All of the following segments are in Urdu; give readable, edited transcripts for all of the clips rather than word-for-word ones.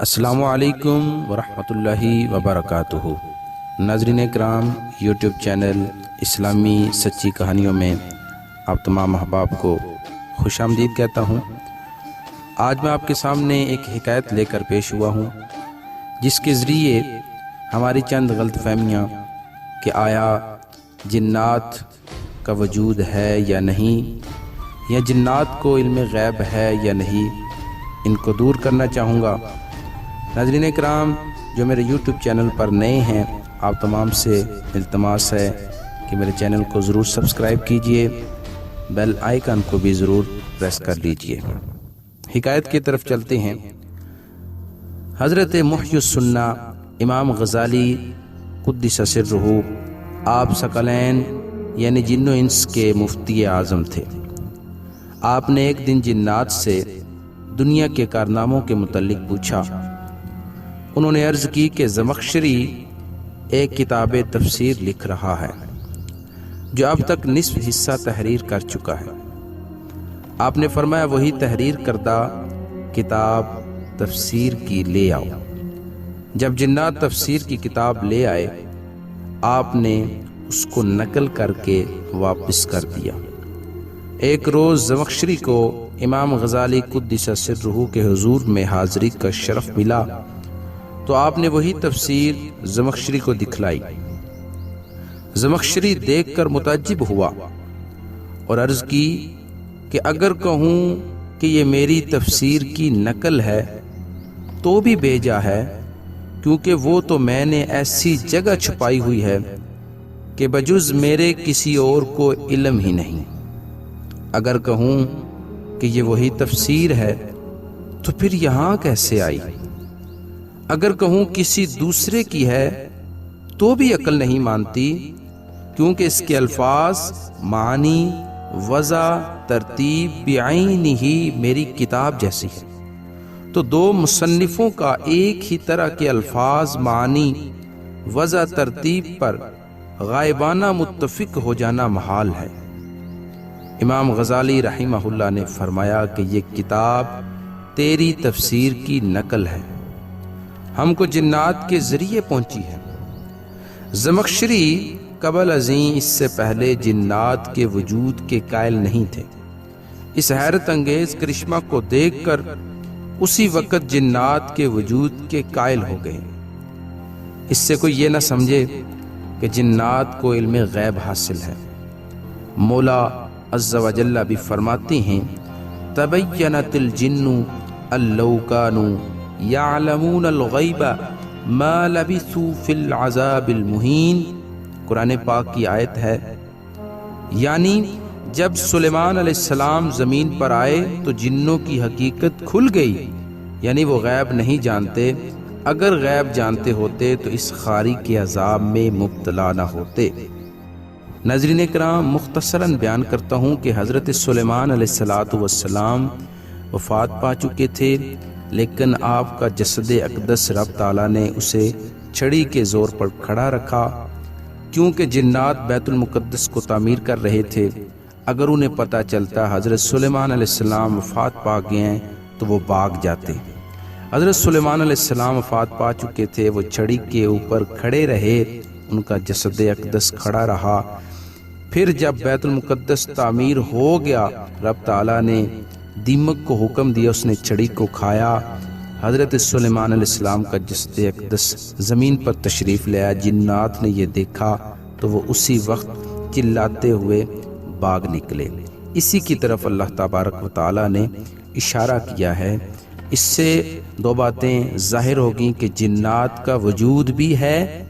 السلام علیکم ورحمۃ اللہ وبرکاتہ۔ ناظرین کرام، یوٹیوب چینل اسلامی سچی کہانیوں میں آپ تمام احباب کو خوش آمدید کہتا ہوں۔ آج میں آپ کے سامنے ایک حکایت لے کر پیش ہوا ہوں، جس کے ذریعے ہماری چند غلط فہمیاں کہ آیا جنات کا وجود ہے یا نہیں، یا جنات کو علم غیب ہے یا نہیں، ان کو دور کرنا چاہوں گا۔ ناظرین کرام، جو میرے یوٹیوب چینل پر نئے ہیں، آپ تمام سے التماس ہے کہ میرے چینل کو ضرور سبسکرائب کیجئے، بیل آئیکن کو بھی ضرور پریس کر لیجئے۔ حکایت کی طرف چلتے ہیں۔ حضرت محی السنہ امام غزالی قدس سرہ، آپ ثقلین یعنی جن و انس کے مفتی اعظم تھے۔ آپ نے ایک دن جنات سے دنیا کے کارناموں کے متعلق پوچھا۔ انہوں نے عرض کی کہ زمخشری ایک کتاب تفسیر لکھ رہا ہے جو اب تک نصف حصہ تحریر کر چکا ہے۔ آپ نے فرمایا وہی تحریر کردہ کتاب تفسیر کی لے آؤ۔ جب جنات تفسیر کی کتاب لے آئے، آپ نے اس کو نقل کر کے واپس کر دیا۔ ایک روز زمخشری کو امام غزالی قدس سرہ کے حضور میں حاضری کا شرف ملا تو آپ نے وہی تفسیر زمخشری کو دکھلائی۔ زمخشری دیکھ کر متعجب ہوا اور عرض کی کہ اگر کہوں کہ یہ میری تفسیر کی نقل ہے تو بھی بیجا ہے، کیونکہ وہ تو میں نے ایسی جگہ چھپائی ہوئی ہے کہ بجز میرے کسی اور کو علم ہی نہیں۔ اگر کہوں کہ یہ وہی تفسیر ہے تو پھر یہاں کیسے آئی؟ اگر کہوں کسی دوسرے کی ہے تو بھی عقل نہیں مانتی، کیونکہ اس کے الفاظ، معنی، وضع، ترتیب بعین ہی میری کتاب جیسی ہے۔ تو دو مصنفوں کا ایک ہی طرح کے الفاظ، معنی، وضع، ترتیب پر غائبانہ متفق ہو جانا محال ہے۔ امام غزالی رحمہ اللہ نے فرمایا کہ یہ کتاب تیری تفسیر کی نقل ہے، ہم کو جنات کے ذریعے پہنچی ہے۔ زمخشری قبل ازیں اس سے پہلے جنات کے وجود کے قائل نہیں تھے۔ اس حیرت انگیز کرشمہ کو دیکھ کر اسی وقت جنات کے وجود کے قائل ہو گئے۔ اس سے کوئی یہ نہ سمجھے کہ جنات کو علم غیب حاصل ہے۔ مولا عز و جل بھی فرماتے ہیں، تبینت الجن ان لو کانوا یعلمون الغیب ما لبثوا فی العذاب المہین۔ قرآن پاک کی آیت ہے، یعنی جب سلیمان علیہ السلام زمین پر آئے تو جنوں کی حقیقت کھل گئی، یعنی وہ غیب نہیں جانتے۔ اگر غیب جانتے ہوتے تو اس خاری کے عذاب میں مبتلا نہ ہوتے۔ ناظرین کرام، مختصراً بیان کرتا ہوں کہ حضرت سلیمان علیہ السلام وفات پا چکے تھے، لیکن آپ کا جسد اقدس رب تعالیٰ نے اسے چھڑی کے زور پر کھڑا رکھا، کیونکہ جنات بیت المقدس کو تعمیر کر رہے تھے۔ اگر انہیں پتہ چلتا حضرت سلیمان علیہ السلام وفات پا گئے ہیں تو وہ بھاگ جاتے۔ حضرت سلیمان علیہ السلام وفات پا چکے تھے، وہ چھڑی کے اوپر کھڑے رہے، ان کا جسد اقدس کھڑا رہا۔ پھر جب بیت المقدس تعمیر ہو گیا، رب تعالیٰ نے دیمک کو حکم دیا، اس نے چھڑی کو کھایا۔ حضرت سلیمان علیہ السلام کا جسد اقدس زمین پر تشریف لیا۔ جنات نے یہ دیکھا تو وہ اسی وقت چلاتے ہوئے بھاگ نکلے۔ اسی کی طرف اللہ تبارک و تعالیٰ نے اشارہ کیا ہے۔ اس سے دو باتیں ظاہر ہوگی کہ جنات کا وجود بھی ہے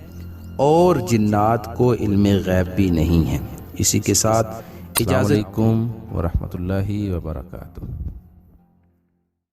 اور جنات کو علم غیب بھی نہیں ہے۔ اسی کے ساتھ اجازت۔ السلام علیکم ورحمۃ اللہ وبرکاتہ۔